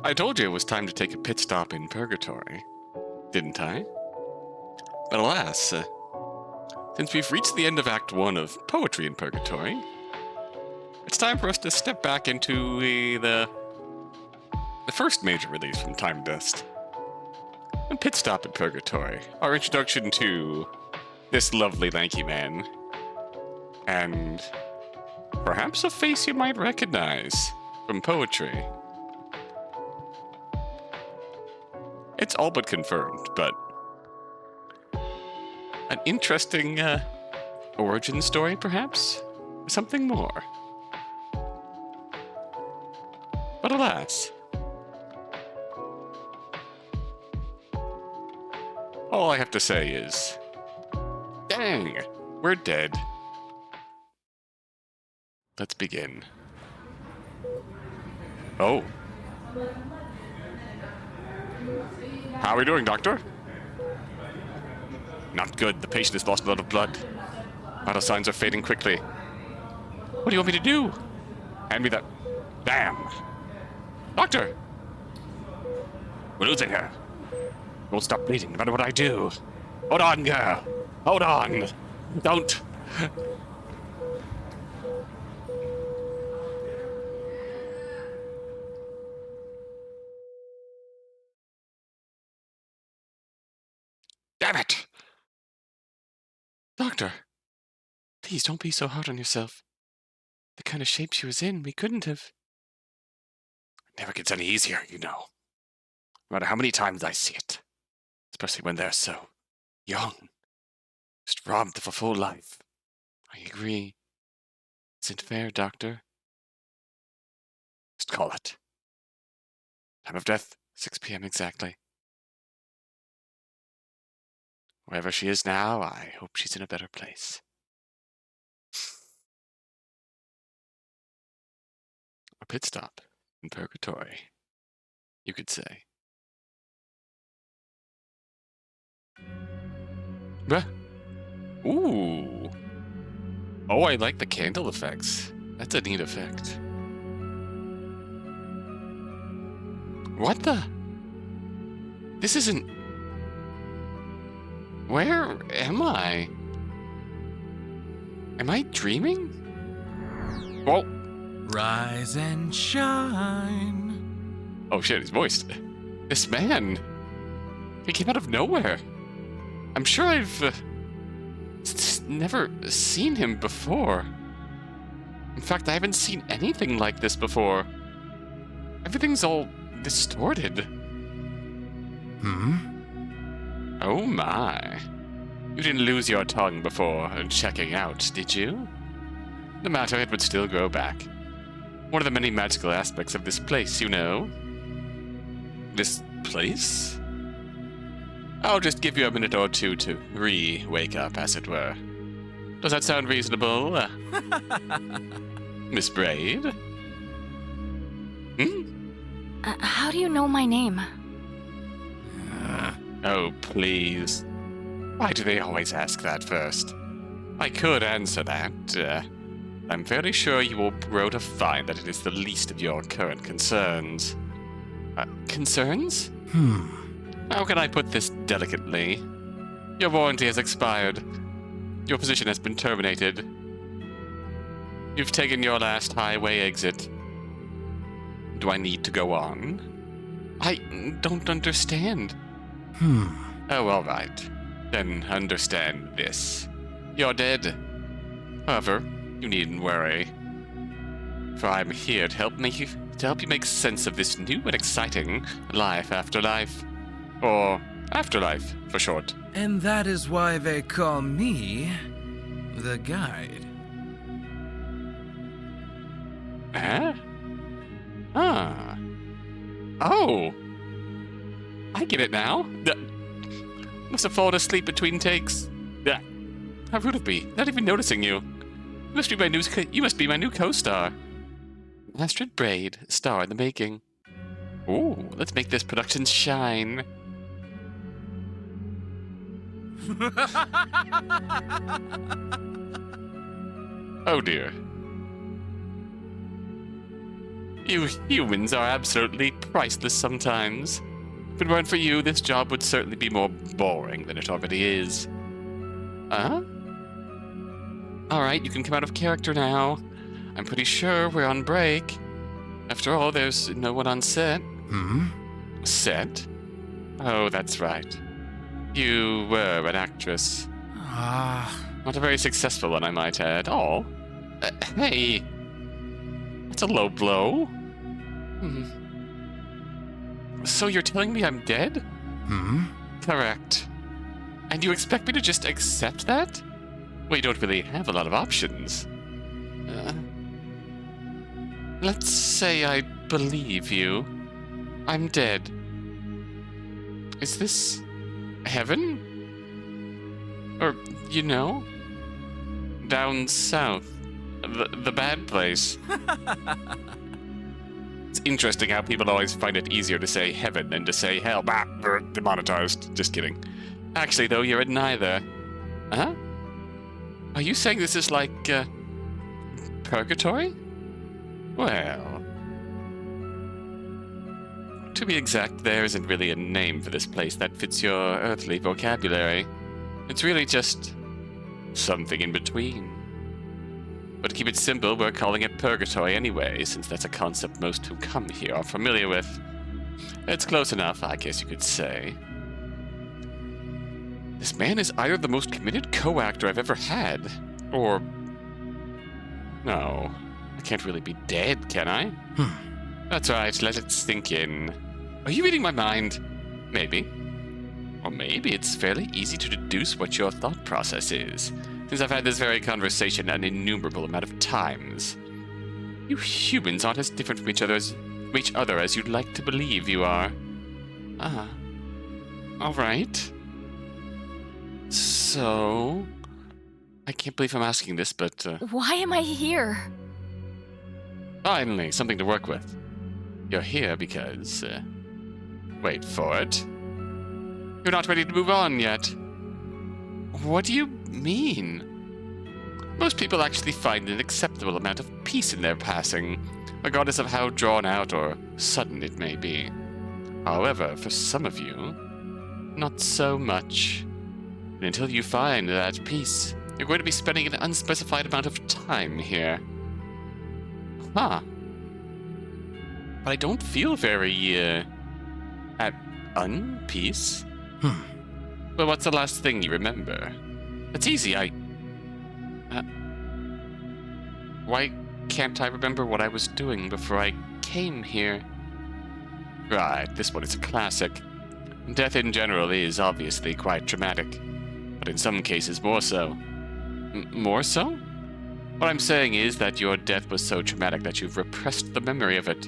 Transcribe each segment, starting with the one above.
I told you it was time to take a pit stop in Purgatory, didn't I? But alas, since we've reached the end of Act 1 of Poetry in Purgatory, it's time for us to step back into the first major release from Tymedust. And Pitstop in Purgatory, our introduction to this lovely lanky man. And perhaps a face you might recognize from poetry. It's all but confirmed, but an interesting origin story, perhaps? Something more. But alas, all I have to say is, dang, we're dead. Let's begin. Oh. How are we doing, Doctor? Not good. The patient has lost a lot of blood. Vital signs are fading quickly. What do you want me to do? Hand me that. Damn. Doctor! We're losing her. Won't stop bleeding no matter what I do. Hold on, girl. Hold on. Don't. Damn it! Doctor, please don't be so hard on yourself. The kind of shape she was in, we couldn't have. It never gets any easier, you know. No matter how many times I see it. Especially when they're so young. Just robbed of a full life. I agree. Isn't fair, Doctor? Just call it. Time of death, 6 p.m. exactly. Wherever she is now, I hope she's in a better place. A pit stop in Purgatory, you could say. Bah. Ooh. Oh, I like the candle effects. That's a neat effect. What the? This isn't... Where am I? Am I dreaming? Whoa. Rise and shine. Oh shit, he's moist. This man. He came out of nowhere. I'm sure I've never seen him before. In fact, I haven't seen anything like this before. Everything's all distorted. Oh my. You didn't lose your tongue before checking out, did you? No matter, it would still grow back. One of the many magical aspects of this place, you know. This place? I'll just give you a minute or two to wake up, as it were. Does that sound reasonable, Miss Braid? How do you know my name? Oh, please. Why do they always ask that first? I could answer that. I'm very sure you will grow to find that it is the least of your current concerns. Concerns? How can I put this delicately? Your warranty has expired. Your position has been terminated. You've taken your last highway exit. Do I need to go on? I don't understand. Oh, all right. Then understand this. You're dead. However, you needn't worry. For I'm here to help you make sense of this new and exciting life after life. Or afterlife, for short. And that is why they call me the guide. Huh? Ah. Oh. I get it now. Must have fallen asleep between takes. How rude of me, not even noticing you. You must be my new co-star. Astrid Braid, star in the making. Ooh, let's make this production shine. Oh dear. You humans are absolutely priceless sometimes. If it weren't for you, this job would certainly be more boring than it already is. Huh? Alright, you can come out of character now. I'm pretty sure we're on break. After all, there's no one on set. Set? Oh, that's right. You were an actress. Not a very successful one, I might add. Oh. Hey. That's a low blow. So you're telling me I'm dead? Correct. And you expect me to just accept that? Well, you don't really have a lot of options. Let's say I believe you. I'm dead. Is this heaven? Or, down south. The bad place. It's interesting how people always find it easier to say heaven than to say hell. Bah, demonetized. Just kidding. Actually, though, you're at neither. Huh? Are you saying this is like, Purgatory? Well... To be exact, there isn't really a name for this place that fits your earthly vocabulary. It's really just... something in between. But to keep it simple, we're calling it Purgatory anyway, since that's a concept most who come here are familiar with. It's close enough, I guess you could say. This man is either the most committed co-actor I've ever had, or... No, I can't really be dead, can I? That's right, let it sink in. Are you reading my mind? Maybe. Or maybe it's fairly easy to deduce what your thought process is, since I've had this very conversation an innumerable amount of times. You humans aren't as different from each other as you'd like to believe you are. Ah. Alright. So... I can't believe I'm asking this, but... Why am I here? Finally, something to work with. You're here because... wait for it. You're not ready to move on yet. What do you mean? Most people actually find an acceptable amount of peace in their passing, regardless of how drawn out or sudden it may be. However, for some of you, not so much. And until you find that peace, you're going to be spending an unspecified amount of time here. Huh. But I don't feel very, at unpeace. Well, what's the last thing you remember? It's easy, why can't I remember what I was doing before I came here? Right, this one is a classic. Death in general is obviously quite traumatic, but in some cases more so. More so? What I'm saying is that your death was so traumatic that you've repressed the memory of it.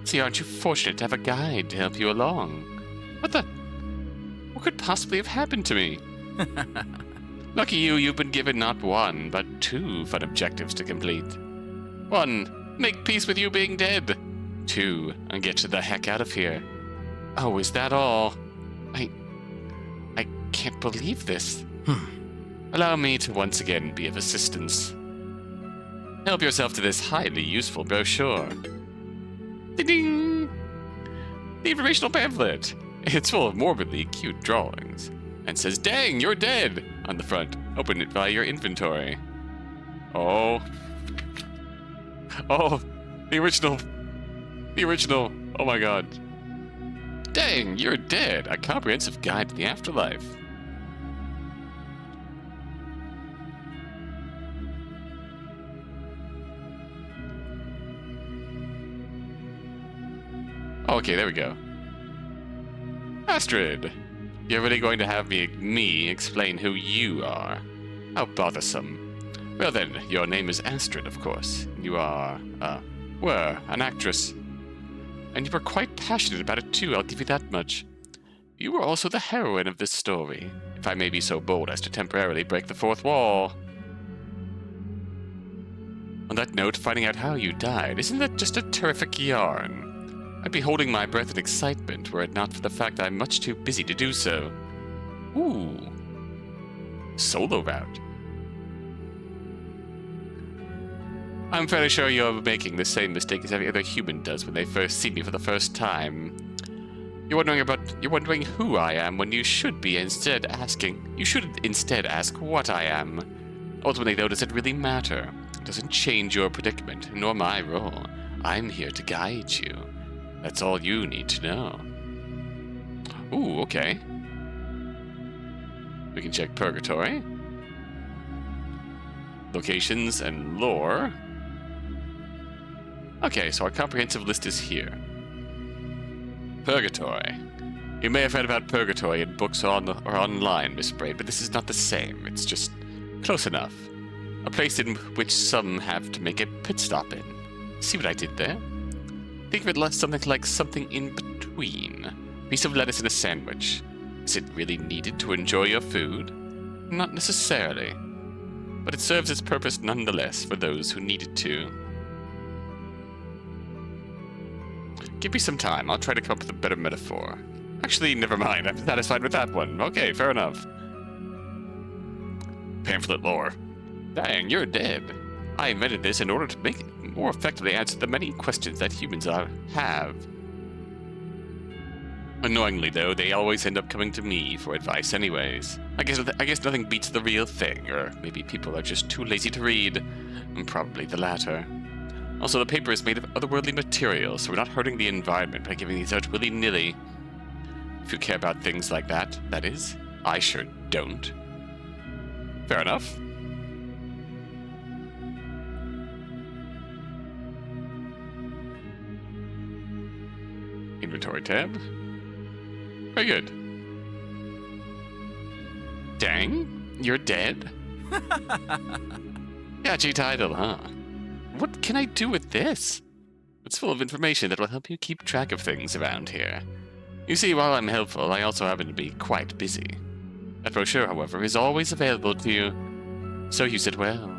See, aren't you fortunate to have a guide to help you along? What could possibly have happened to me? Lucky you, you've been given not one, but two fun objectives to complete. 1, make peace with you being dead. 2, and get the heck out of here. Oh, is that all? I can't believe this. Allow me to once again be of assistance. Help yourself to this highly useful brochure. Ding-ding! The informational pamphlet. It's full of morbidly cute drawings, and says, "Dang, you're dead!" on the front. Open it via your inventory. Oh, the original. Oh my god. Dang, you're dead. A comprehensive guide to the afterlife. Okay, there we go. Astrid, you're really going to have me explain who you are? How bothersome. Well then, your name is Astrid, of course. You were an actress. And you were quite passionate about it too, I'll give you that much. You were also the heroine of this story, if I may be so bold as to temporarily break the fourth wall. On that note, finding out how you died, isn't that just a terrific yarn? I'd be holding my breath in excitement were it not for the fact I'm much too busy to do so. Ooh. Solo route. I'm fairly sure you're making the same mistake as every other human does when they first see me for the first time. You're wondering who I am when you should instead ask what I am. Ultimately, though, does it really matter? It doesn't change your predicament, nor my role. I'm here to guide you. That's all you need to know. Ooh, okay. We can check Purgatory. Locations and lore. Okay, so our comprehensive list is here. Purgatory. You may have read about Purgatory in books or online, Miss Braid, but this is not the same. It's just close enough. A place in which some have to make a pit stop in. See what I did there? Think of it like something in between. A piece of lettuce in a sandwich. Is it really needed to enjoy your food? Not necessarily. But it serves its purpose nonetheless for those who need it to. Give me some time. I'll try to come up with a better metaphor. Actually, never mind. I'm satisfied with that one. Okay, fair enough. Pamphlet lore. Dang, you're dead. I invented this in order to make it more effectively answer the many questions that humans have. Annoyingly, though, they always end up coming to me for advice anyways. I guess nothing beats the real thing, or maybe people are just too lazy to read. Probably the latter. Also, the paper is made of otherworldly material, so we're not hurting the environment by giving these out willy-nilly. If you care about things like that, that is. I sure don't. Fair enough. Inventory tab. Very good. Dang, you're dead? Catchy title, huh? What can I do with this? It's full of information that will help you keep track of things around here. You see, while I'm helpful, I also happen to be quite busy. That brochure, however, is always available to you. So use it well.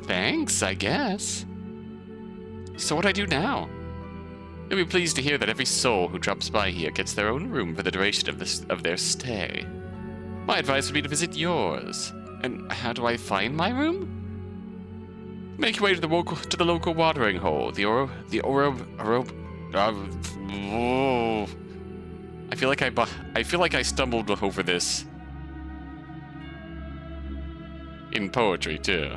Thanks, I guess. So what do I do now? You'll be pleased to hear that every soul who drops by here gets their own room for the duration of their stay. My advice would be to visit yours. And how do I find my room? Make your way to the local watering hole. I feel like I stumbled over this in poetry too.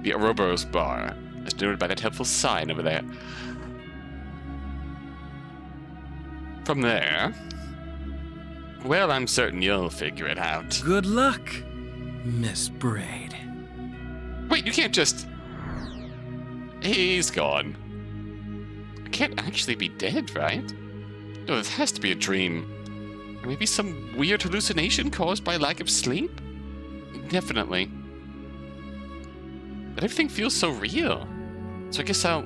The Ouroboros Bar, as denoted by that helpful sign over there. From there, well, I'm certain you'll figure it out. Good luck, Miss Braid. Wait, you can't just... He's gone. I can't actually be dead, right? No, this has to be a dream. Or maybe some weird hallucination caused by lack of sleep? Definitely. But everything feels so real. So I guess I'll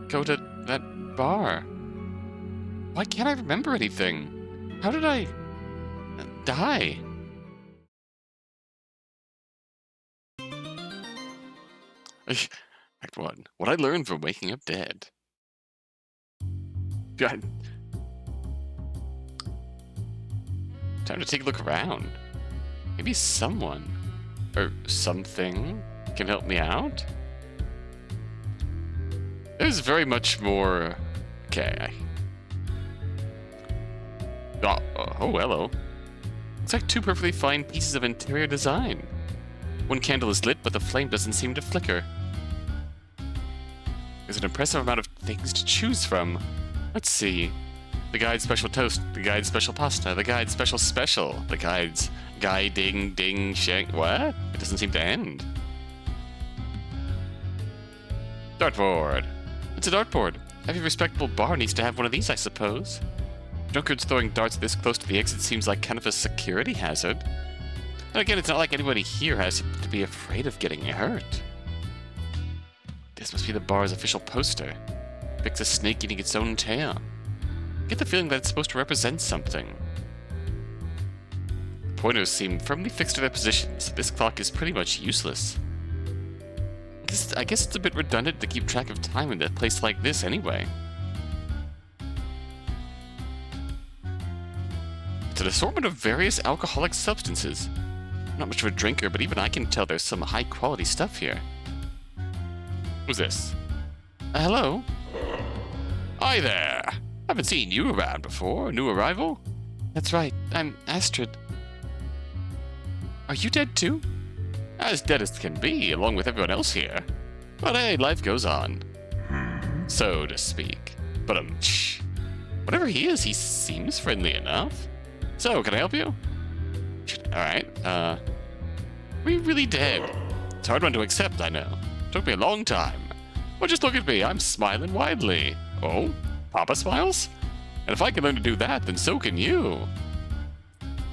go to that bar. Why can't I remember anything? How did I die? Act 1. What I learned from waking up dead. God. Time to take a look around. Maybe someone or something can help me out? There's very much more... Okay. Oh, hello. It's like two perfectly fine pieces of interior design. One candle is lit, but the flame doesn't seem to flicker. There's an impressive amount of things to choose from. Let's see. The guide's special toast, the guide's special pasta, the guide's special, the guide's guiding ding shank. What? It doesn't seem to end. Dartboard. It's a dartboard. Every respectable bar needs to have one of these, I suppose. Drunkards throwing darts this close to the exit seems like kind of a security hazard. And again, it's not like anybody here has to be afraid of getting hurt. This must be the bar's official poster. Depicts a snake eating its own tail. I get the feeling that it's supposed to represent something. The pointers seem firmly fixed to their positions, so this clock is pretty much useless. I guess it's a bit redundant to keep track of time in a place like this anyway. It's an assortment of various alcoholic substances. not much of a drinker, but even I can tell there's some high-quality stuff here. Who's this? Hello? Hi there! Haven't seen you around before. New arrival? That's right. I'm Astrid. Are you dead too? As dead as can be, along with everyone else here. But hey, life goes on. So to speak. But whatever he is, he seems friendly enough. So, can I help you? Alright, are we really dead? It's a hard one to accept, I know. Took me a long time. But just look at me, I'm smiling widely. Oh? Papa smiles? And if I can learn to do that, then so can you.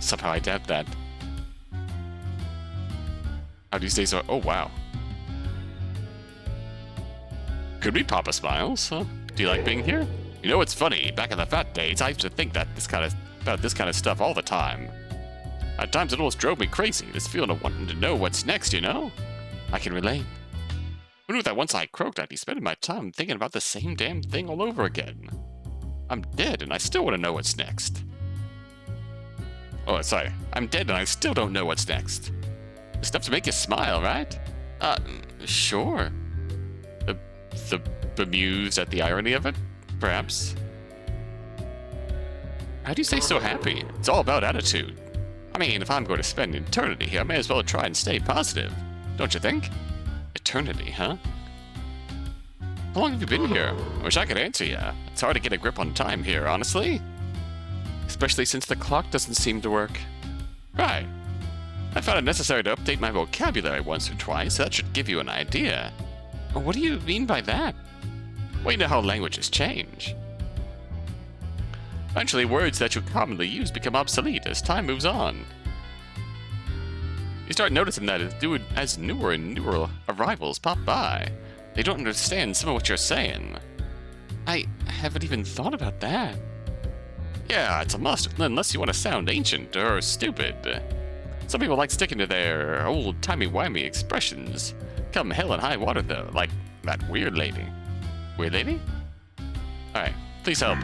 Somehow I doubt that. How do you stay so... Oh, wow. Could be Papa smiles, huh? Do you like being here? You know what's funny? Back in the fat days, I used to think that about this kind of stuff all the time. At times it almost drove me crazy, this feeling of wanting to know what's next, you know? I can relate. Who knew that once I croaked, I'd be spending my time thinking about the same damn thing all over again? I'm dead, and I still want to know what's next. Oh, sorry. I'm dead, and I still don't know what's next. Stuff to make you smile, right? Sure. The bemused at the irony of it, perhaps. How do you stay so happy? It's all about attitude. I mean, if I'm going to spend eternity here, I may as well try and stay positive. Don't you think? Eternity, huh? How long have you been here? I wish I could answer you. It's hard to get a grip on time here, honestly. Especially since the clock doesn't seem to work. Right. I found it necessary to update my vocabulary once or twice, so that should give you an idea. What do you mean by that? Well, you know how languages change. Eventually, words that you commonly use become obsolete as time moves on. You start noticing that as newer and newer arrivals pop by, they don't understand some of what you're saying. I haven't even thought about that. Yeah, it's a must, unless you want to sound ancient or stupid. Some people like sticking to their old timey-wimey expressions. Come hell and high water, though, like that weird lady. Weird lady? Alright, please help.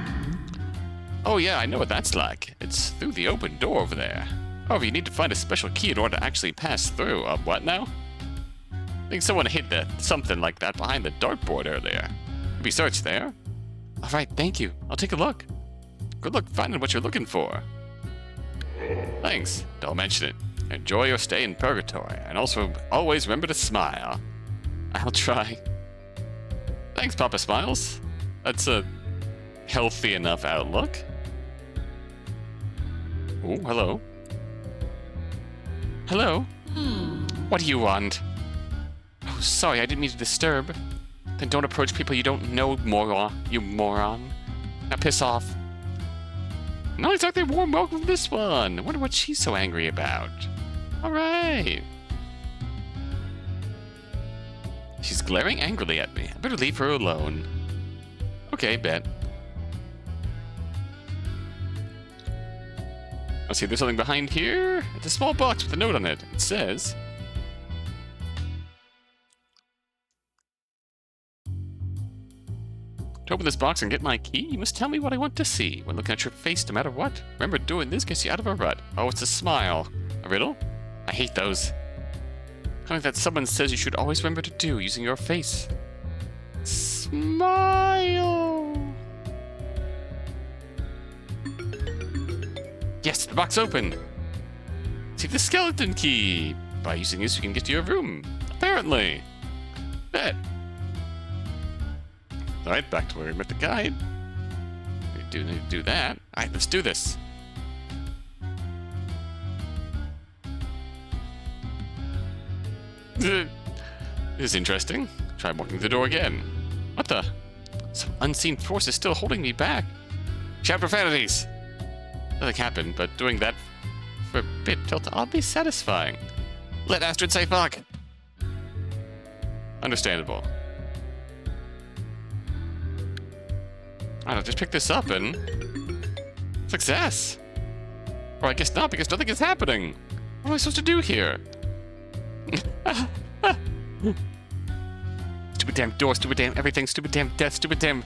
Oh yeah, I know what that's like. It's through the open door over there. However, you need to find a special key in order to actually pass through. What now? I think someone hid something like that behind the dartboard earlier. Have you searched there? Alright, thank you. I'll take a look. Good luck finding what you're looking for. Thanks. Don't mention it. Enjoy your stay in Purgatory, and also always remember to smile. I'll try. Thanks, Papa Smiles. That's a healthy enough outlook. Oh, hello. Hello? What do you want? Oh, sorry, I didn't mean to disturb. Then don't approach people you don't know, you moron. Now piss off. Not exactly a warm welcome to this one. I wonder what she's so angry about. Alright. She's glaring angrily at me. I better leave her alone. Okay, bet. Let's see, there's something behind here. It's a small box with a note on it. It says... To open this box and get my key, you must tell me what I want to see. When looking at your face, no matter what. Remember, doing this gets you out of a rut. Oh, it's a smile. A riddle? I hate those. Something that someone says you should always remember to do using your face. Smile. Yes, the box open. See the skeleton key. By using this, you can get to your room. Apparently. Bet. Alright, back to where we met the guide. We do need to do that. Alright, let's do this. This is interesting. Try walking the door again. What the? Some unseen force is still holding me back. Shout profanities! Nothing happened, but doing that for a bit felt oddly satisfying. Let Astrid say fuck! Understandable. I don't just pick this up and... Success! Or I guess not, because nothing is happening. What am I supposed to do here? Stupid damn door, stupid damn everything, stupid damn death, stupid damn...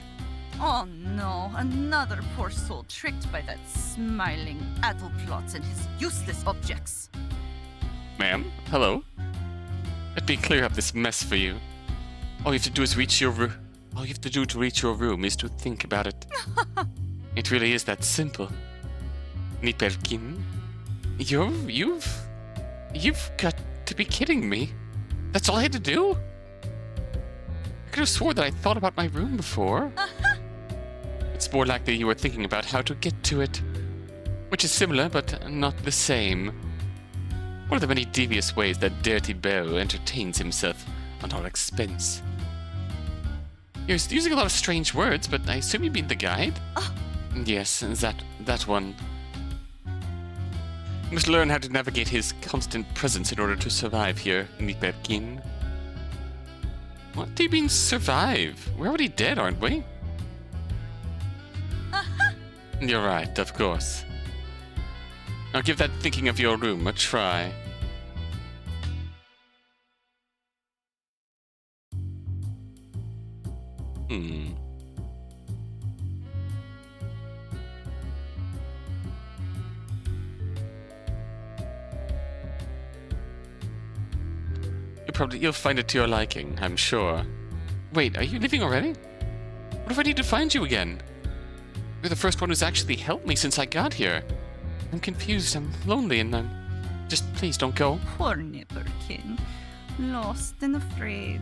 Oh no, another poor soul tricked by that smiling Addleplot and his useless objects. Ma'am, hello? Let me clear up this mess for you. All you have to do is reach your room. All you have to do to reach your room is to think about it. It really is that simple. Niperkin, you've got to be kidding me. That's all I had to do? I could have swore that I thought about my room before. It's more likely you were thinking about how to get to it, which is similar but not the same. One of the many devious ways that Dirty Beau entertains himself on our expense. You're using a lot of strange words, but I assume you mean the guide? Yes, that one. You must learn how to navigate his constant presence in order to survive here, Niperkin. What do you mean, survive? We're already dead, aren't we? You're right, of course. I'll give that thinking of your room a try. You'll find it to your liking, I'm sure. Wait, are you leaving already? What if I need to find you again? You're the first one who's actually helped me since I got here. I'm confused, I'm lonely, and I'm... Just please don't go. Poor Nipperkin. Lost and afraid.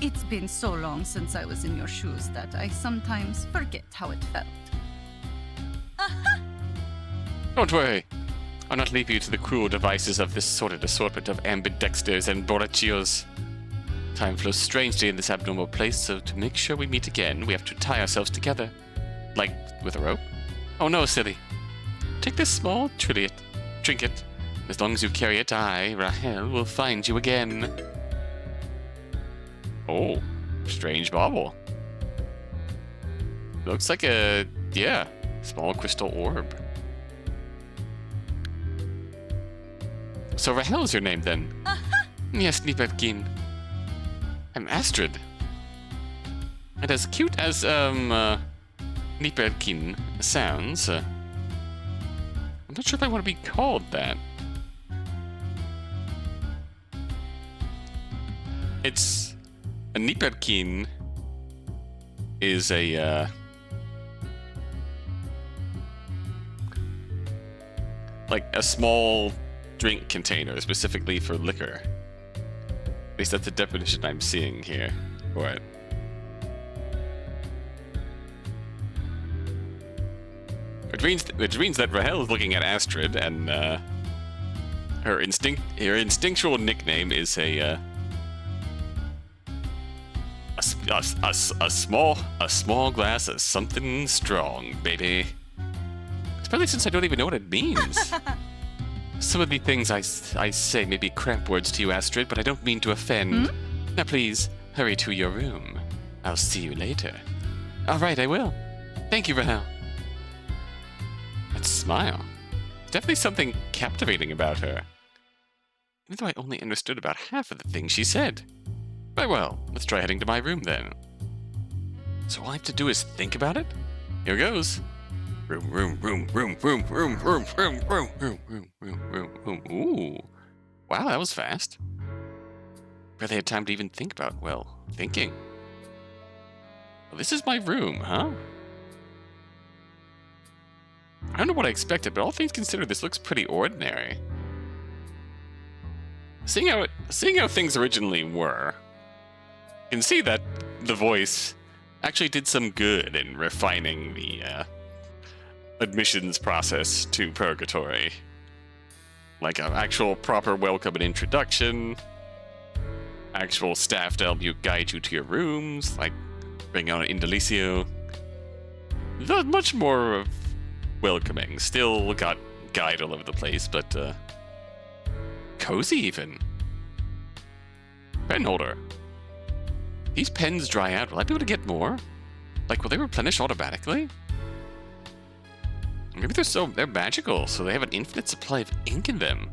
It's been so long since I was in your shoes that I sometimes forget how it felt. Don't worry. I'll not leave you to the cruel devices of this sordid assortment of ambidexters and borrachos. Time flows strangely in this abnormal place, so to make sure we meet again, we have to tie ourselves together. Like, with a rope? Oh no, silly. Take this small trinket. As long as you carry it, I, Rahel, will find you again. Oh, strange bauble. Looks like a, small crystal orb. So Rahel is your name, then? Yes, Niperkin. I'm Astrid. And as cute as, Niperkin sounds, I'm not sure if I want to be called that. It's... A Niperkin is a, like a small drink container specifically for liquor. At least that's the definition I'm seeing here for it. Which means that Rahel is looking at Astrid, and her instinctual nickname is a small glass of something strong, baby. Especially since I don't even know what it means. Some of the things I say may be cramp words to you, Astrid, but I don't mean to offend. Now please, hurry to your room. I'll see you later. All right, I will. Thank you, Rahel. That smile. Definitely something captivating about her. Even though I only understood about half of the things she said. Very well, let's try heading to my room then. So all I have to do is think about it? Here goes. Room. Ooh. Wow, that was fast. Barely had time to even think about, thinking. Well, this is my room, huh? I don't know what I expected, but all things considered, this looks pretty ordinary. Seeing how things originally were, you can see that the voice actually did some good in refining the admissions process to Purgatory. Like an actual proper welcome and introduction, actual staff to help you guide you to your rooms, like bring out an Indelicio. Not much more welcoming. Still got guide all over the place, but cozy even. Pen holder. These pens dry out. Will I be able to get more? Like, will they replenish automatically? Maybe they're magical, so they have an infinite supply of ink in them.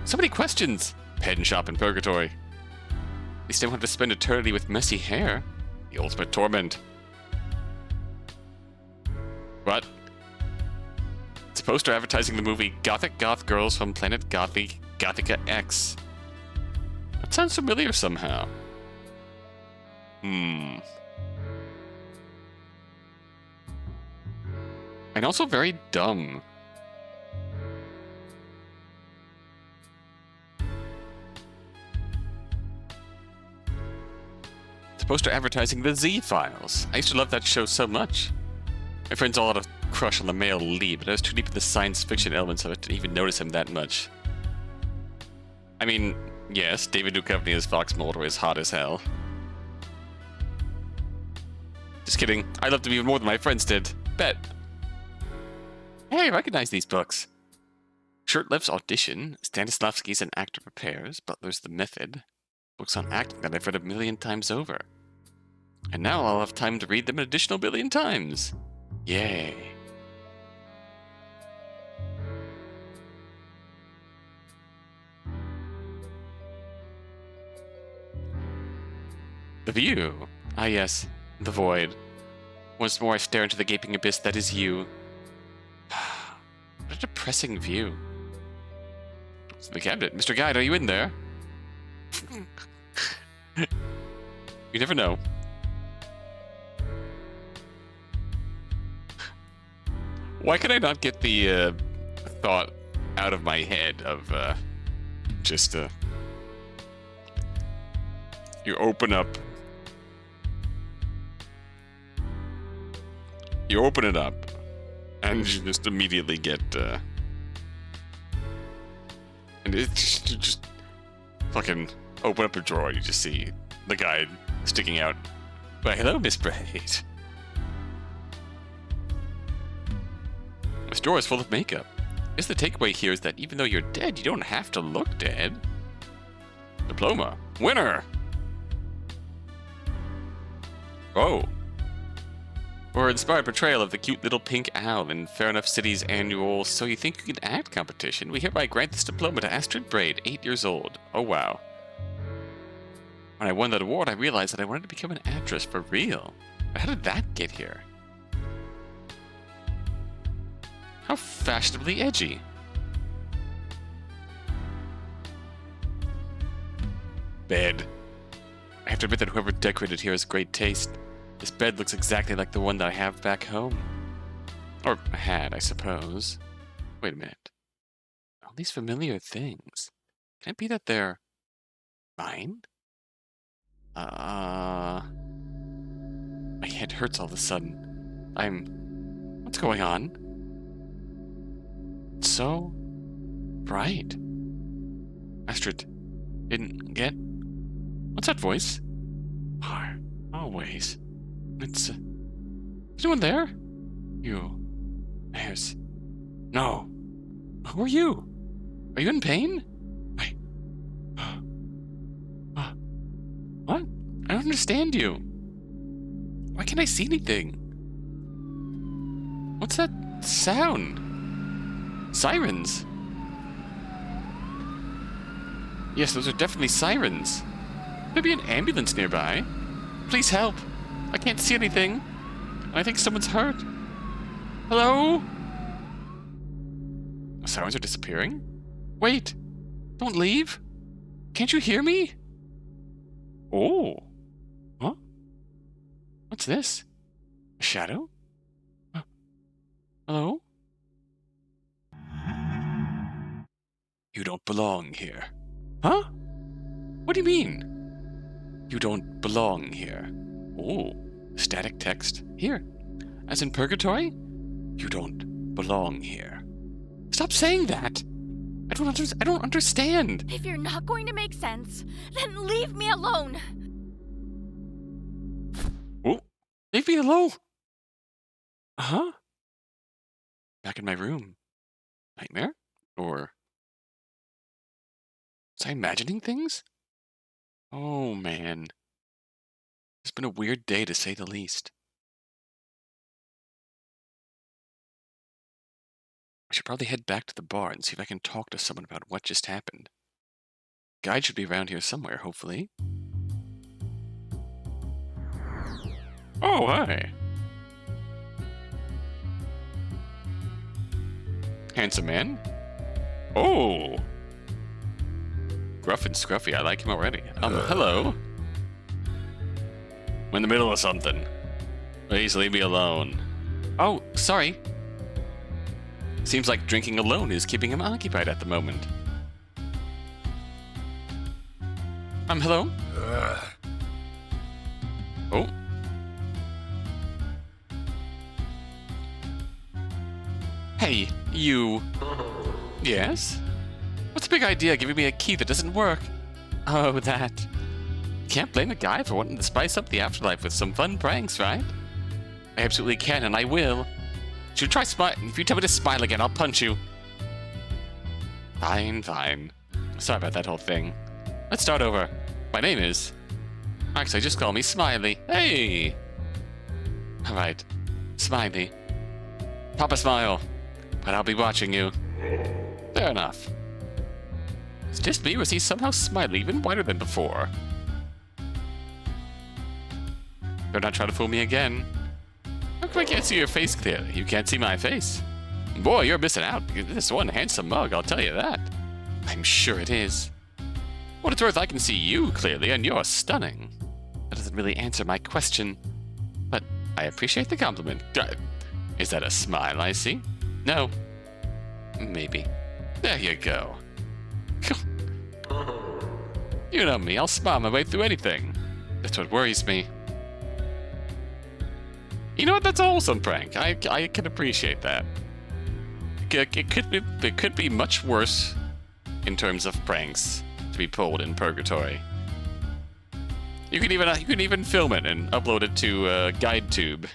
So many questions. Pen shop in Purgatory. At least I don't have to spend eternity with messy hair. The ultimate torment. What? poster advertising the movie Gothic Goth Girls from Planet Gothica X. That sounds familiar somehow. And also very dumb. It's a poster advertising the Z-Files. I used to love that show so much. My friends all had a crush on the male lead, but I was too deep in the science fiction elements of it to even notice him that much. I mean, yes, David Duchovny as Fox Mulder is hot as hell. Just kidding. I loved him even more than my friends did. Bet. Hey, I recognize these books. Shurtlev's Audition, Stanislavski's An Actor Prepares, Butler's The Method. Books on acting that I've read 1,000,000 times over. And now I'll have time to read them an additional 1,000,000,000 times. Yay. The view. Ah yes, the void. Once more I stare into the gaping abyss that is you. What a depressing view. It's the cabinet. Mr. Guide, are you in there? You never know. Why could I not get the thought out of my head of you open it up, and you just immediately get and it's just fucking open up a drawer. You just see the guide sticking out. Why, hello, Miss Braid. This drawer is full of makeup. I guess the takeaway here is that even though you're dead, you don't have to look dead. Diploma. Winner! Oh. Or inspired portrayal of the cute little pink owl in Fair Enough City's annual So You Think You Can Act competition. We hereby grant this diploma to Astrid Braid, 8 years old. Oh wow. When I won that award, I realized that I wanted to become an actress for real. But how did that get here? How fashionably edgy. Bed. I have to admit that whoever decorated here has great taste. This bed looks exactly like the one that I have back home. Or had, I suppose. Wait a minute. All these familiar things. Can it be that they're mine? My head hurts all of a sudden. What's going on? It's so bright. Astrid didn't get... What's that voice? Always. It's... Is anyone there? You. There's... No. Who are you? Are you in pain? What? I don't understand you. Why can't I see anything? What's that sound? Sirens. Yes, those are definitely sirens. There'd be an ambulance nearby. Please help. I can't see anything. I think someone's hurt. Hello? The sirens are disappearing? Wait. Don't leave. Can't you hear me? Oh. Huh? What's this? A shadow? Hello? You don't belong here. Huh? What do you mean? You don't belong here. Oh, static text here. As in Purgatory? You don't belong here. Stop saying that! I don't understand! If you're not going to make sense, then leave me alone! Oh, leave me alone! Uh-huh. Back in my room. Nightmare? Or... was I imagining things? Oh, man. It's been a weird day, to say the least. I should probably head back to the bar and see if I can talk to someone about what just happened. Guide should be around here somewhere, hopefully. Oh, hi. handsome man. Oh! Gruff and scruffy, I like him already. Hello? I'm in the middle of something. Please leave me alone. Oh, sorry. Seems like drinking alone is keeping him occupied at the moment. Hello? Oh. Hey, you. Yes? What's the big idea giving me a key that doesn't work? Oh, that. Can't blame a guy for wanting to spice up the afterlife with some fun pranks, right? I absolutely can, and I will. Should try smile. If you tell me to smile again, I'll punch you. Fine, fine. Sorry about that whole thing. Let's start over. My name is... Actually, just call me Smiley. Hey! Alright. Smiley. Pop a smile. But I'll be watching you. Fair enough. It's just me, or is he somehow Smiley even wider than before? Better not try to fool me again. How come I can't see your face clearly? You can't see my face. Boy, you're missing out. This one handsome mug, I'll tell you that. I'm sure it is. What it's worth, I can see you clearly, and you're stunning. That doesn't really answer my question, but I appreciate the compliment. Is that a smile I see? No. Maybe. There you go. You know me, I'll smile my way through anything. That's what worries me. You know what? That's a wholesome prank. I can appreciate that. It could be much worse in terms of pranks to be pulled in Purgatory. You can even film it and upload it to GuideTube.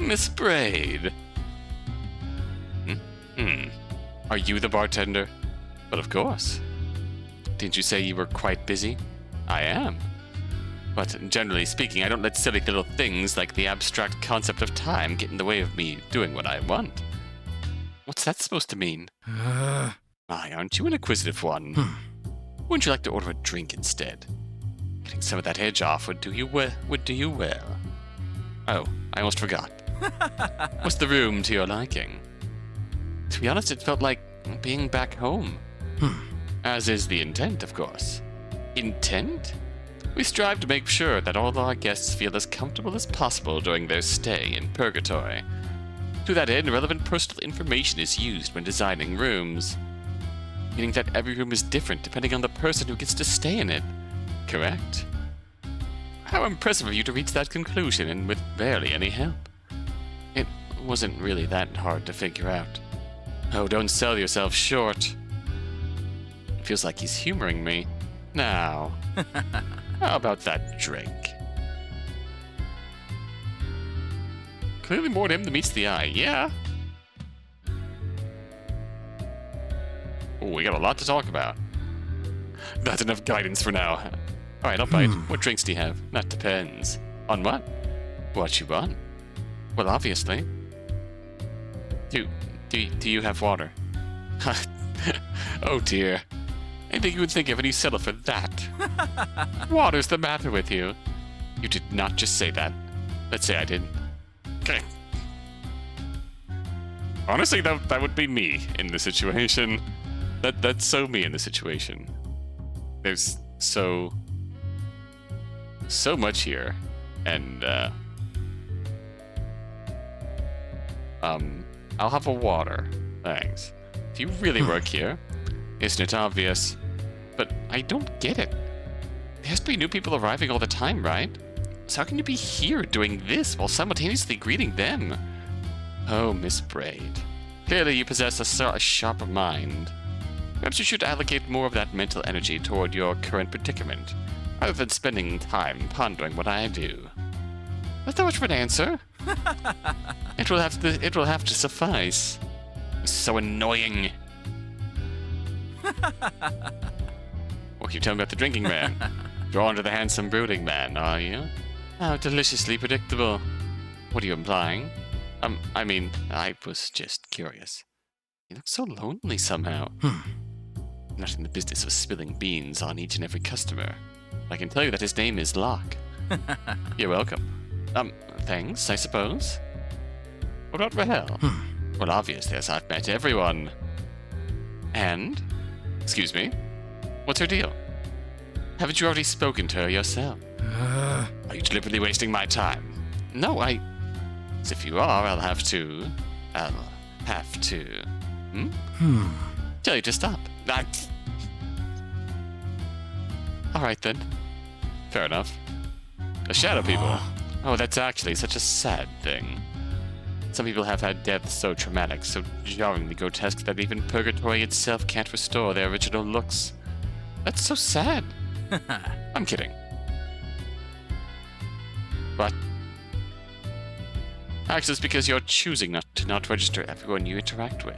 Miss Braid. Are you the bartender? But of course. Didn't you say you were quite busy? I am. But generally speaking, I don't let silly little things like the abstract concept of time get in the way of me doing what I want. What's that supposed to mean? My, aren't you an inquisitive one? Wouldn't you like to order a drink instead? Getting some of that edge off would do you well. Oh, I almost forgot. What's the room to your liking? To be honest, it felt like being back home. As is the intent, of course. Intent? We strive to make sure that all our guests feel as comfortable as possible during their stay in Purgatory. To that end, relevant personal information is used when designing rooms, meaning that every room is different depending on the person who gets to stay in it. Correct? How impressive of you to reach that conclusion, and with barely any help. It wasn't really that hard to figure out. Oh, don't sell yourself short. It feels like he's humoring me. Now, how about that drink? Clearly more to him than meets the eye, yeah? Oh, we got a lot to talk about. Not enough guidance for now. Alright, I'll bite. What drinks do you have? That depends. On what? What you want? Well, obviously. Do you have water? Oh dear. I think you would think of any settle for that. Water's the matter with you? You did not just say that. Let's say I did. Okay. Honestly, that would be me in the situation. That's so me in the situation. There's so much here, and I'll have a water. Thanks. Do you really work here? Isn't it obvious? But I don't get it. There has to be new people arriving all the time, right? So how can you be here doing this while simultaneously greeting them? Oh, Miss Braid. Clearly you possess a sharper mind. Perhaps you should allocate more of that mental energy toward your current predicament, rather than spending time pondering what I do. That's not much of an answer. It will have to suffice. It's so annoying. What can you tell me about the drinking man? Drawn to the handsome brooding man, are you? How deliciously predictable. What are you implying? I mean, I was just curious. You look so lonely somehow. I'm not in the business of spilling beans on each and every customer. I can tell you that his name is Locke. You're welcome. Thanks, I suppose. What about Rahel? Well, obviously, as I've met everyone. And? Excuse me? What's her deal? Haven't you already spoken to her yourself? Are you deliberately wasting my time? No, As if you are, I'll have to... Tell you to stop. Alright then. Fair enough. The Shadow People. Oh, that's actually such a sad thing. Some people have had deaths so traumatic, so jarringly grotesque that even Purgatory itself can't restore their original looks. That's so sad. I'm kidding. But actually, it's because you're choosing not to register everyone you interact with.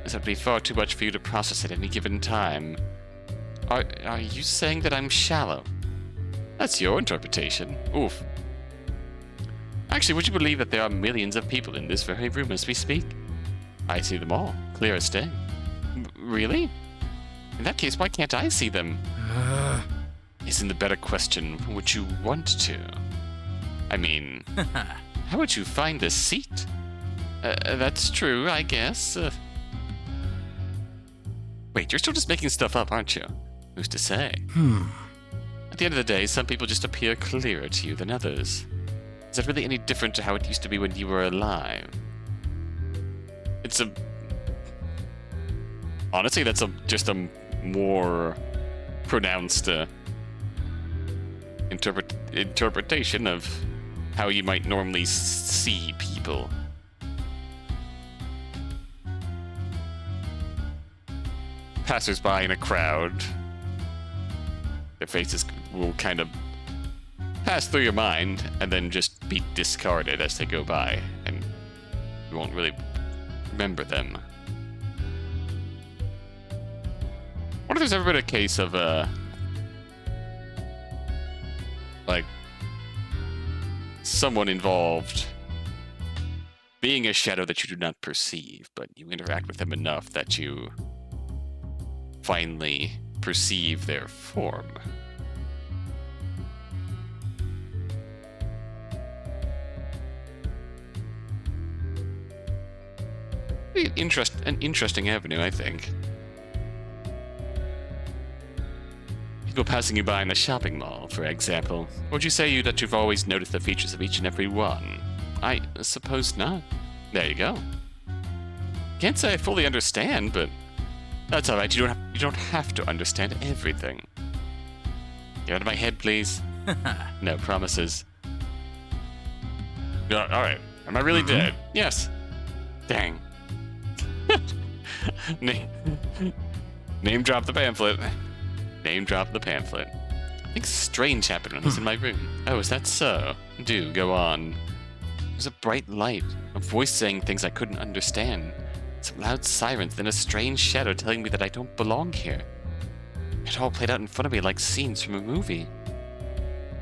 This would be far too much for you to process at any given time. Are you saying that I'm shallow? That's your interpretation. Oof. Actually, would you believe that there are millions of people in this very room as we speak? I see them all, clear as day. Really? In that case, why can't I see them? Isn't the better question, would you want to? I mean, how would you find a seat? That's true, I guess. Wait, you're still just making stuff up, aren't you? Who's to say? At the end of the day, some people just appear clearer to you than others. Is that really any different to how it used to be when you were alive? Honestly, that's just a more pronounced interpretation of how you might normally see people. Passers-by in a crowd, their faces will kind of pass through your mind and then just be discarded as they go by, and you won't really remember them. What if there's ever been a case of, like, someone involved being a shadow that you do not perceive, but you interact with them enough that you finally perceive their form? An interesting avenue, I think. People passing you by in the shopping mall, for example. Would you say that you've always noticed the features of each and every one? I suppose not. There you go. Can't say I fully understand, but that's all right. You don't have to understand everything. Get out of my head, please. No promises. All right. Am I really dead? Yes. Dang. Name drop the pamphlet. Name drop the pamphlet. Something strange happened when I was in my room. Oh, is that so? Do go on. There was a bright light, a voice saying things I couldn't understand, some loud sirens, then a strange shadow telling me that I don't belong here. It all played out in front of me like scenes from a movie.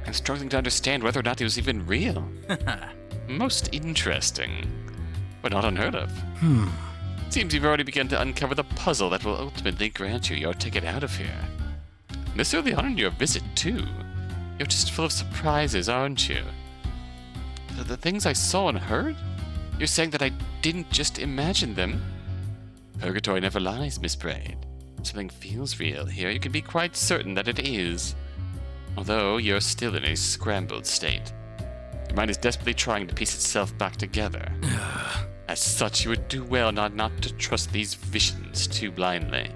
I'm struggling to understand whether or not it was even real. Most interesting, but not unheard of. Seems you've already begun to uncover the puzzle that will ultimately grant you your ticket out of here. And this early on in your visit, too. You're just full of surprises, aren't you? The things I saw and heard? You're saying that I didn't just imagine them? Purgatory never lies, Miss Braid. If something feels real here, you can be quite certain that it is. Although you're still in a scrambled state. Your mind is desperately trying to piece itself back together. As such, you would do well not to trust these visions too blindly.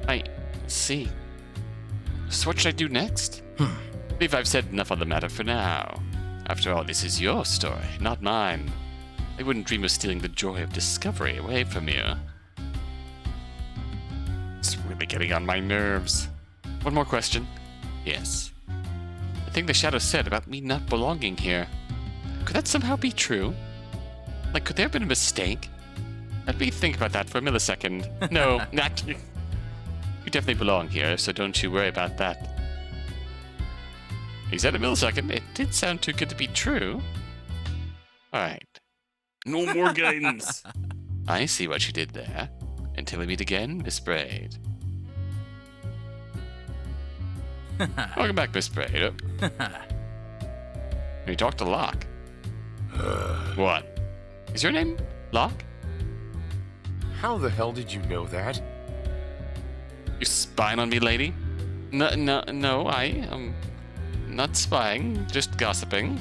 I see. So what should I do next? I believe I've said enough on the matter for now. After all, this is your story, not mine. I wouldn't dream of stealing the joy of discovery away from you. It's really getting on my nerves. One more question. Yes. The thing the shadow said about me not belonging here. Could that somehow be true? Like, could there have been a mistake? Let me think about that for a millisecond. No, not you. You definitely belong here, so don't you worry about that. He said a millisecond. It did sound too good to be true. Alright. No more guidance. I see what you did there. Until we meet again, Miss Braid. Welcome back, Miss Braid. You talked to Locke. What? Is your name Locke? How the hell did you know that? You spying on me, lady? No, I am not spying, just gossiping.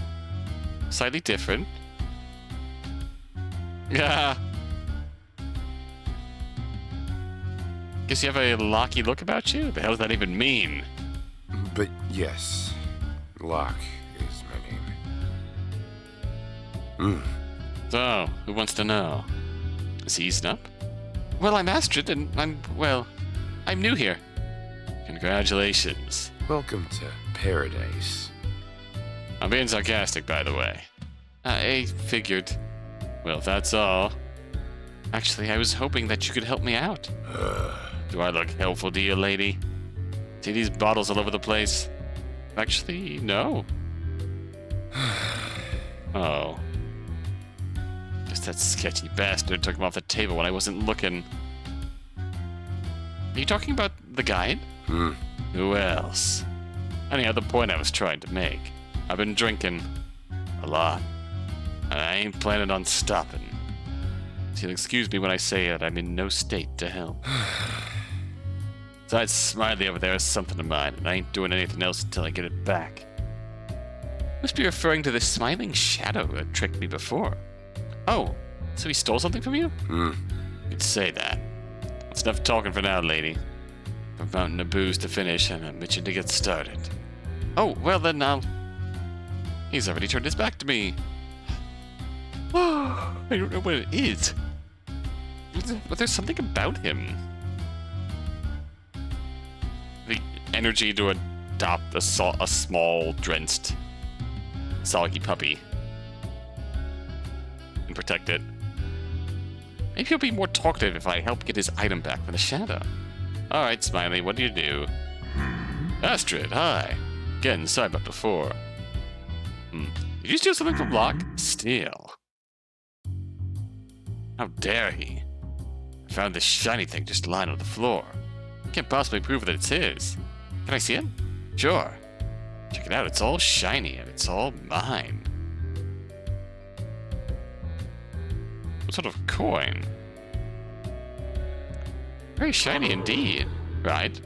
Slightly different. Yeah. Guess you have a Locky look about you? The hell does that even mean? But yes, Locke is my name. So, who wants to know? Is he easing up? Well, I'm Astrid, and I'm new here. Congratulations. Welcome to paradise. I'm being sarcastic, by the way. I figured. Well, if that's all. Actually, I was hoping that you could help me out. Do I look helpful to you, lady? See these bottles all over the place? Actually, no. Oh. Just that sketchy bastard took them off the table when I wasn't looking. Are you talking about the guide? Who else? Anyhow, the point I was trying to make. I've been drinking a lot, and I ain't planning on stopping. So you'll excuse me when I say that I'm in no state to help. Besides, Smiley over there is something of mine, and I ain't doing anything else until I get it back. Must be referring to the smiling shadow that tricked me before. Oh, so he stole something from you? You'd say that. That's enough talking for now, lady. I'm mounting a booze to finish, and I'm itching to get started. Oh, well then, he's already turned his back to me. I don't know what it is. But there's something about him. The energy to adopt a small, drenched, soggy puppy. And protect it. Maybe he'll be more talkative if I help get his item back from the shadow. Alright, Smiley, what do you do? Astrid, hi. Again, sorry about before. Did you steal something from Locke? Steal. How dare he? I found this shiny thing just lying on the floor. Can't possibly prove that it's his. Can I see it? Sure. Check it out, it's all shiny and it's all mine. What sort of coin? Very shiny indeed. Right.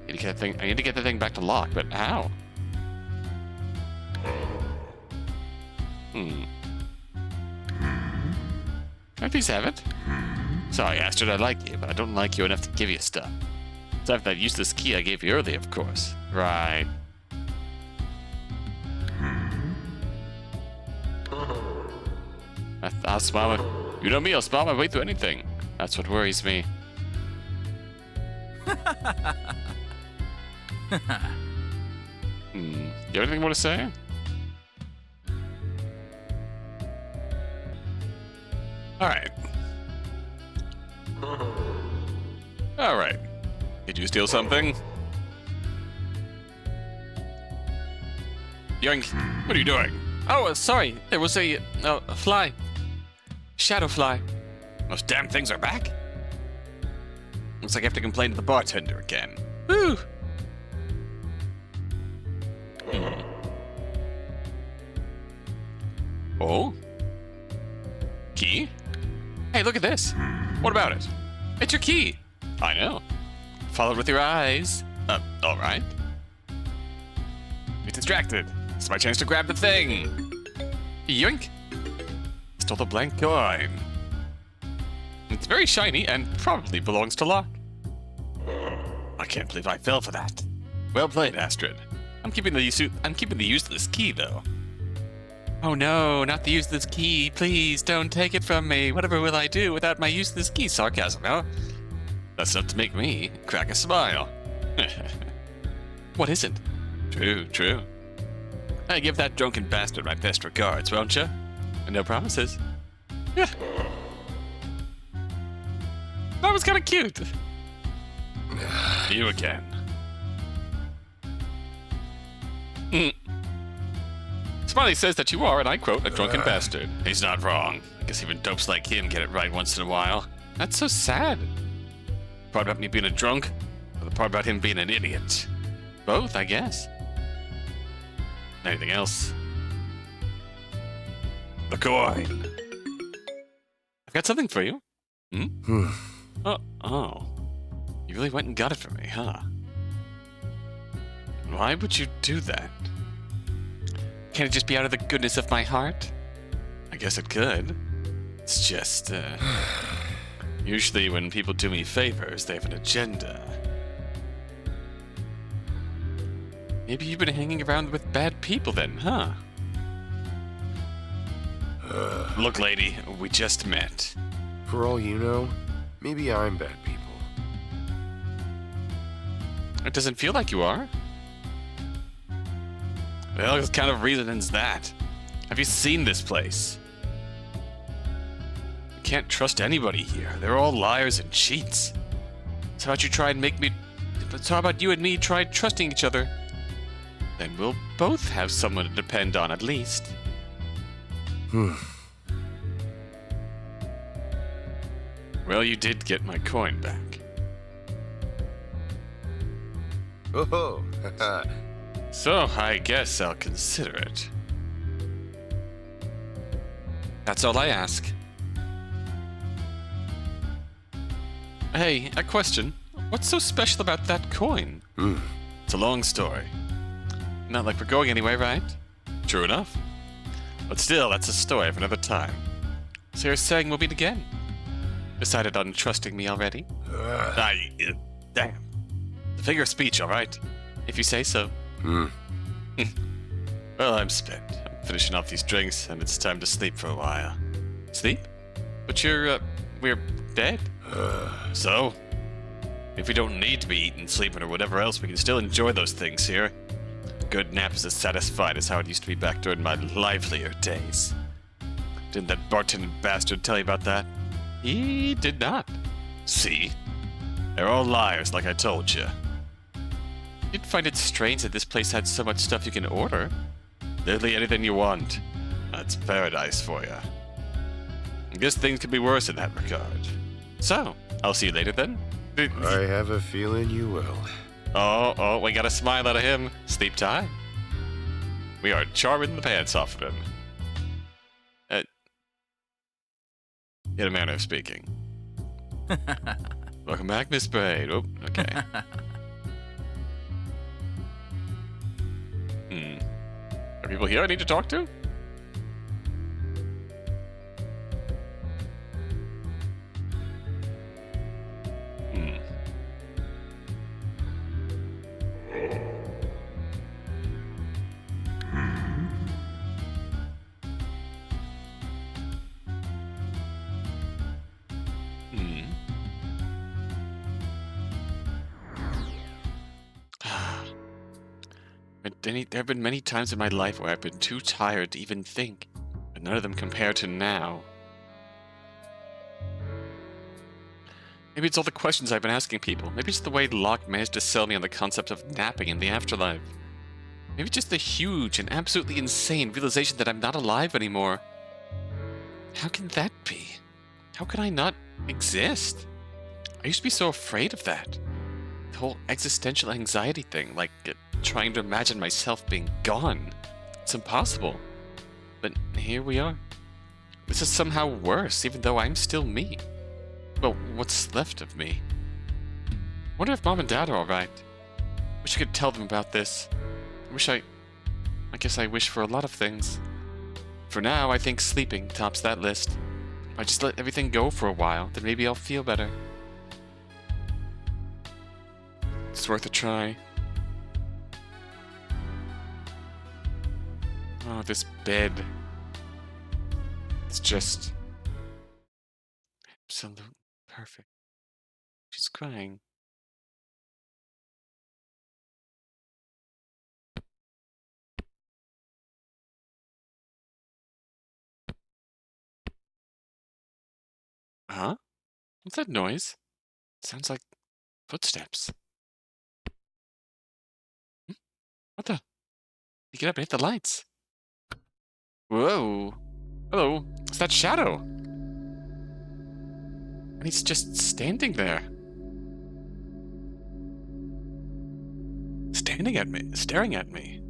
I need to get the thing back to Locke, but how? Can I please have it? Sorry, Astrid, I like you, but I don't like you enough to give you stuff. Aside from that useless key I gave you earlier, of course. Right. I'll smile. You know me, I'll smile my way through anything. That's what worries me. You have anything more to say? Alright. Alright. Did you steal something? Yoink, what are you doing? Oh, sorry. There was a fly. Shadow fly. Those damn things are back? Looks like I have to complain to the bartender again. Woo! Oh? Key? Hey, look at this. What about it? It's your key. I know. Follow it with your eyes. Alright. Get distracted. It's my chance to grab the thing. Yoink. Stole the blank coin. It's very shiny and probably belongs to Locke. I can't believe I fell for that. Well played, Astrid. I'm keeping the useless key, though. Oh no, not the useless key. Please don't take it from me. Whatever will I do without my useless key? Sarcasm, huh? That's enough to make me crack a smile. What isn't? True, true. I give that drunken bastard my best regards, won't you? And no promises. Yeah. That was kind of cute. You again. Smiley says that you are, and I quote, a drunken bastard. He's not wrong. I guess even dopes like him get it right once in a while. That's so sad. The part about me being a drunk, or the part about him being an idiot? Both, I guess. Anything else? The coin. Got something for you. Hmm. Oh. You really went and got it for me, huh? Why would you do that? Can't it just be out of the goodness of my heart? I guess it could. It's just, usually when people do me favors, they have an agenda. Maybe you've been hanging around with bad people then, huh? Look, lady, we just met. For all you know, maybe I'm bad people. It doesn't feel like you are. Well, what kind of reason is that? Have you seen this place? You can't trust anybody here. They're all liars and cheats. So how about you and me try trusting each other? Then we'll both have someone to depend on at least. Well, you did get my coin back. Oh, So, I guess I'll consider it. That's all I ask. Hey, a question. What's so special about that coin? It's a long story. Not like we're going anywhere, right? True enough. But still, that's a story for another time. So you're saying we'll meet again? Decided on trusting me already? Damn. The figure of speech, alright? If you say so. Well, I'm spent. I'm finishing off these drinks, and it's time to sleep for a while. Sleep? But we're dead. So? If we don't need to be eating, sleeping, or whatever else, we can still enjoy those things here. A good nap is as satisfied as how it used to be back during my livelier days. Didn't that bartending bastard tell you about that? He did not. See? They're all liars, like I told you. You'd find it strange that this place had so much stuff you can order. Literally anything you want. That's paradise for you. I guess things could be worse in that regard. So, I'll see you later then. I have a feeling you will. Oh, we got a smile out of him. Sleep time. We are charming the pants off of him. In a manner of speaking. Welcome back, Miss Braid. Oh, okay. Are people here I need to talk to? There have been many times in my life where I've been too tired to even think, but none of them compare to now. Maybe it's all the questions I've been asking people. Maybe it's the way Locke managed to sell me on the concept of napping in the afterlife. Maybe just the huge and absolutely insane realization that I'm not alive anymore. How can that be? How can I not exist? I used to be so afraid of that. The whole existential anxiety thing, like trying to imagine myself being gone. It's impossible. But here we are. This is somehow worse, even though I'm still me. Well, what's left of me? Wonder if Mom and Dad are alright. Wish I could tell them about this. I guess I wish for a lot of things. For now, I think sleeping tops that list. If I just let everything go for a while, then maybe I'll feel better. It's worth a try. Oh, this bed. It's just absolutely perfect. She's crying. Huh? What's that noise? Sounds like footsteps. What the? You get up and hit the lights. Whoa. Hello. It's that shadow. And he's just standing there. Standing at me. Staring at me.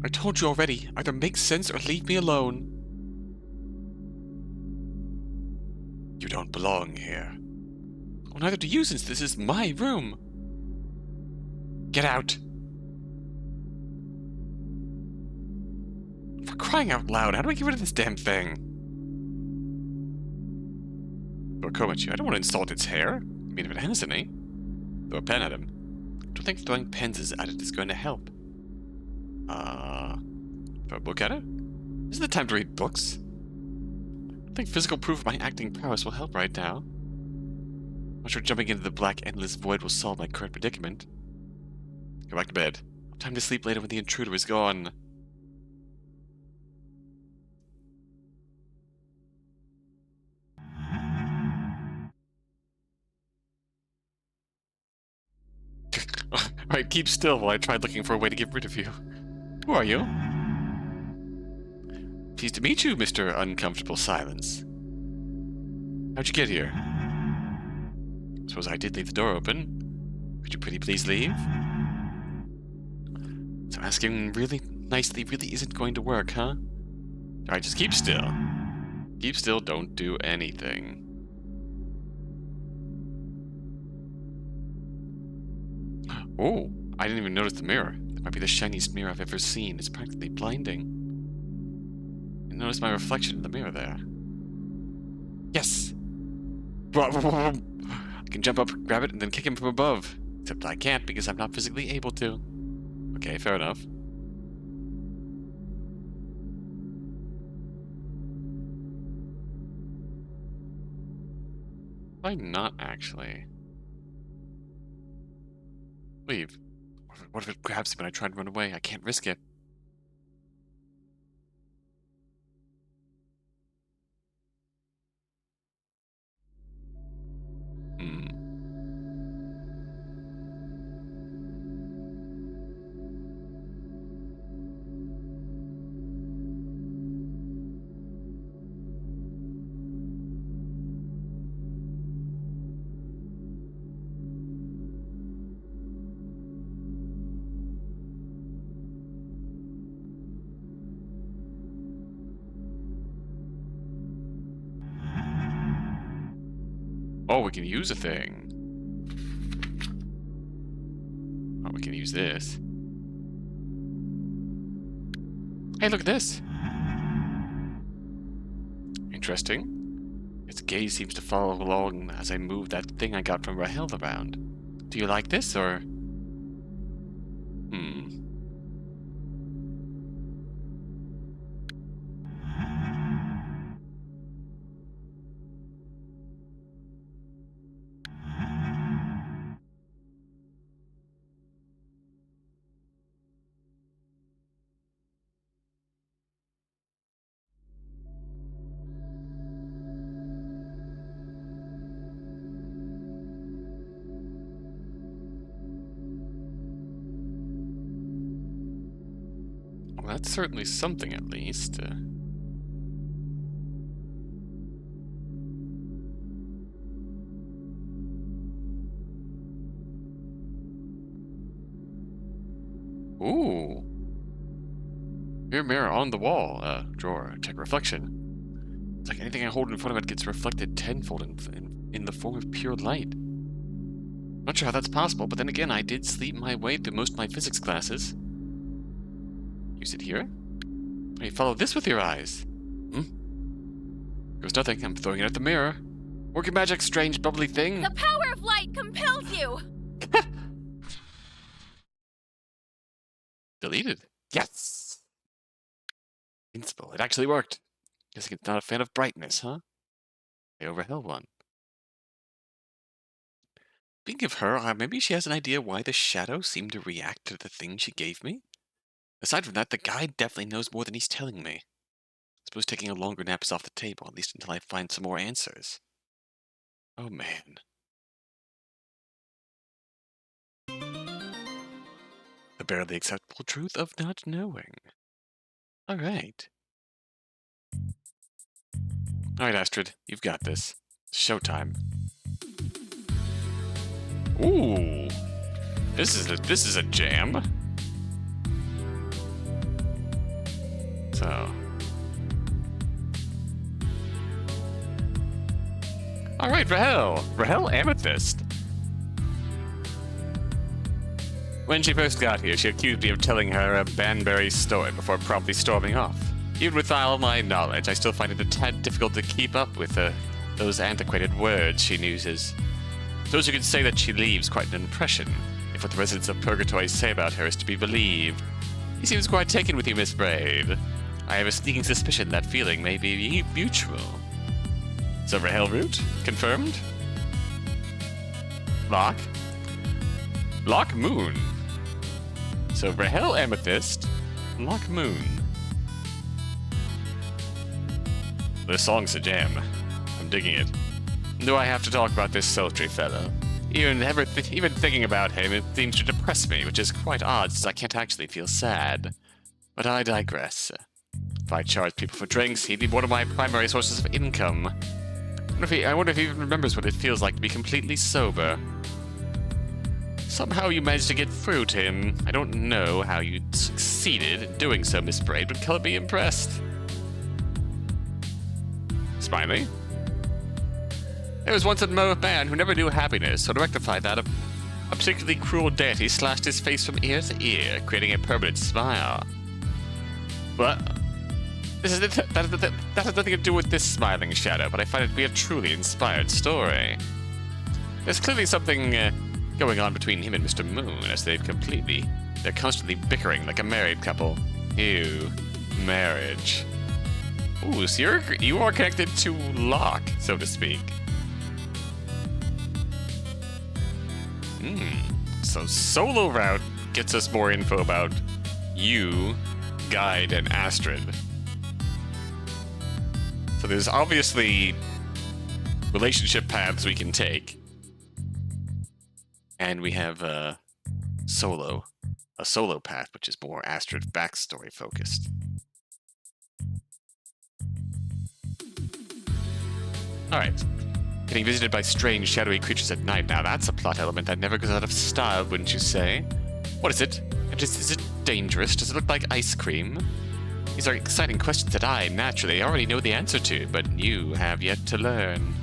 I told you already. Either make sense or leave me alone. don't belong here. Well, neither do you, since this is my room. Get out! For crying out loud, how do I get rid of this damn thing? Throw a comb at you. I don't want to insult its hair. I mean, if it has any. Throw a pen at him. I don't think throwing pens at it is going to help. Throw a book at it? This is the time to read books. I don't think physical proof of my acting prowess will help right now. I'm not sure jumping into the black, endless void will solve my current predicament. Go back to bed. I'll have time to sleep later when the intruder is gone. Alright, keep still while I try looking for a way to get rid of you. Who are you? Pleased to meet you, Mr. Uncomfortable Silence. How'd you get here? Suppose I did leave the door open. Could you pretty please leave? So asking really nicely really isn't going to work, huh? Alright, just keep still. Keep still, don't do anything. Oh, I didn't even notice the mirror. That might be the shiniest mirror I've ever seen. It's practically blinding. You notice my reflection in the mirror there. Yes! I can jump up, grab it, and then kick him from above. Except I can't because I'm not physically able to. Okay, fair enough. Why not, actually? Leave. What if it grabs me when I try to run away? I can't risk it. Oh, we can use a thing. Oh, we can use this. Hey, look at this. Interesting. Its gaze seems to follow along as I move that thing I got from Rahel around. Do you like this, or... Well, that's certainly something, at least. Ooh. Mirror on the wall. Drawer. Check reflection. It's like anything I hold in front of it gets reflected tenfold in the form of pure light. Not sure how that's possible, but then again, I did sleep my way through most of my physics classes. Use it here? Hey, follow this with your eyes. Goes nothing. I'm throwing it at the mirror. Working magic, strange, bubbly thing. The power of light compels you! Deleted. Yes! Invincible. It actually worked. Guessing it's not a fan of brightness, huh? I overheld one. Speaking of her, maybe she has an idea why the shadow seemed to react to the thing she gave me? Aside from that, the guy definitely knows more than he's telling me. I suppose taking a longer nap is off the table, at least until I find some more answers. Oh, man. The barely acceptable truth of not knowing. Alright. Alright, Astrid, you've got this. Showtime. Ooh! This is a jam. So... Alright, Rahel. Rahel Amethyst. When she first got here, she accused me of telling her a Banbury story before promptly storming off. Even with all my knowledge, I still find it a tad difficult to keep up with those antiquated words she uses. Those who could say that she leaves quite an impression, if what the residents of Purgatory say about her is to be believed. He seems quite taken with you, Miss Braid. I have a sneaking suspicion that feeling may be mutual. So Rahel route? Confirmed? Lock? Lock Moon. So Rahel Amethyst, Lock Moon. The song's a jam. I'm digging it. Do I have to talk about this sultry fellow? Even thinking about him, it seems to depress me, which is quite odd since I can't actually feel sad. But I digress. If I charged people for drinks, he'd be one of my primary sources of income. I wonder if he even remembers what it feels like to be completely sober. Somehow you managed to get through to him. I don't know how you succeeded in doing so, Miss Braid, but color be impressed. Smiley? There was once a man who never knew happiness, so to rectify that, a particularly cruel deity slashed his face from ear to ear, creating a permanent smile. But that has nothing to do with this smiling shadow, but I find it to be a truly inspired story. There's clearly something going on between him and Mr. Moon, as they're constantly bickering like a married couple. Ew, marriage. Ooh, so you are connected to Locke, so to speak. So solo route gets us more info about you, Guide, and Astrid. So there's obviously relationship paths we can take. And we have a solo path, which is more Astrid backstory focused. Alright. Getting visited by strange, shadowy creatures at night. Now that's a plot element that never goes out of style, wouldn't you say? What is it? Is it dangerous? Does it look like ice cream? These are exciting questions that I, naturally, already know the answer to, but you have yet to learn.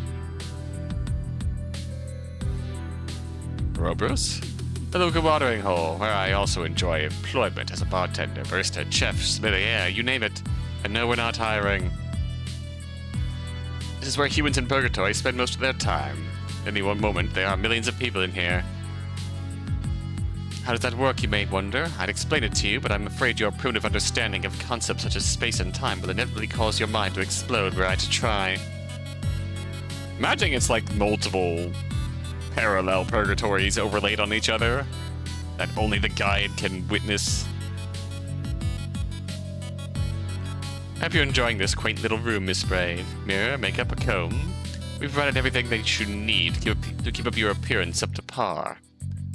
Robros? The local watering hole, where I also enjoy employment as a bartender, barista, chef, sommelier, you name it. And no, we're not hiring. This is where humans in Purgatory spend most of their time. At any one moment, there are millions of people in here. How does that work, you may wonder? I'd explain it to you, but I'm afraid your primitive understanding of concepts such as space and time will inevitably cause your mind to explode were I to try. Imagine it's like multiple parallel purgatories overlaid on each other that only the guide can witness. I hope you're enjoying this quaint little room, Miss Braid. Mirror, makeup, a comb. We've provided everything that you need to keep up your appearance up to par,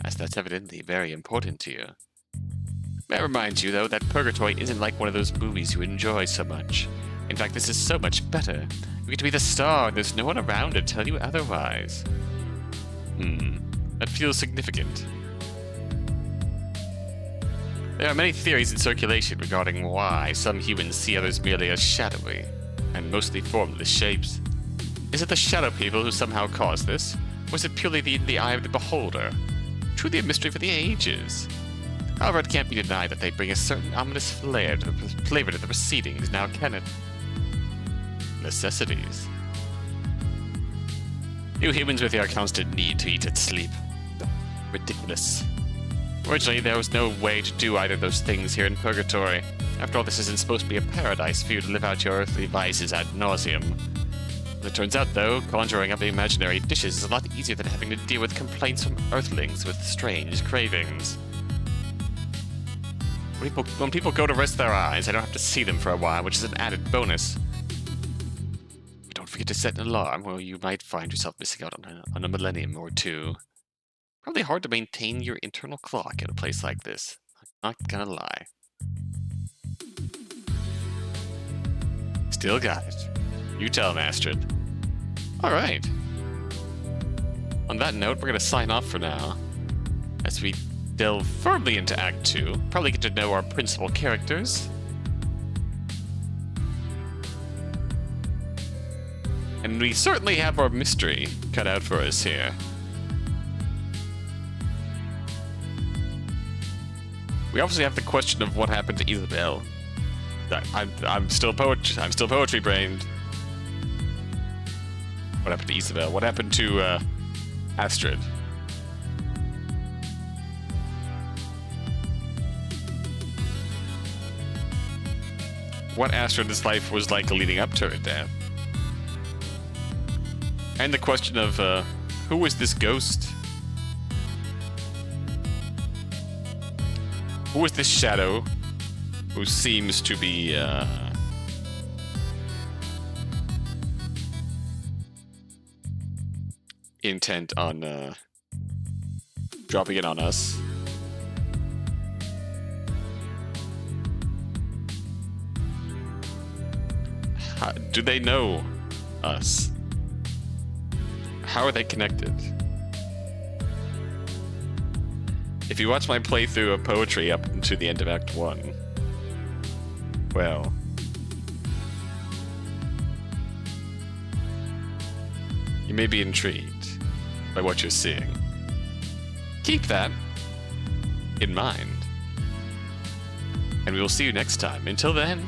as that's evidently very important to you. May I remind you, though, that Purgatory isn't like one of those movies you enjoy so much. In fact, this is so much better. You get to be the star, and there's no one around to tell you otherwise. That feels significant. There are many theories in circulation regarding why some humans see others merely as shadowy, and mostly formless shapes. Is it the shadow people who somehow caused this, or is it purely the eye of the beholder? Truly a mystery for the ages. However, it can't be denied that they bring a certain ominous flavor to the proceedings, now can it? Necessities. You humans with your constant need to eat and sleep. Ridiculous. Originally, there was no way to do either of those things here in Purgatory. After all, this isn't supposed to be a paradise for you to live out your earthly vices ad nauseum. As it turns out, though, conjuring up imaginary dishes is a lot easier than having to deal with complaints from earthlings with strange cravings. When people go to rest their eyes, I don't have to see them for a while, which is an added bonus. But don't forget to set an alarm, or you might find yourself missing out on a millennium or two. Probably hard to maintain your internal clock in a place like this. I'm not gonna lie. Still got it. You tell him, Astrid. Alright. On that note, we're gonna sign off for now. As we delve firmly into Act 2, probably get to know our principal characters. And And we certainly have our mystery cut out for us here. We obviously have the question of what happened to Isabel. I'm still poetry brained. What happened to Isabel? What happened to Astrid? What Astrid's life was like leading up to her death. And the question of who was this ghost? Who was this shadow who seems to be intent on dropping it on us? Do they know us? How are they connected? If you watch my playthrough of poetry up to the end of Act 1, well, you may be intrigued by what you're seeing. Keep that in mind. And we will see you next time. Until then.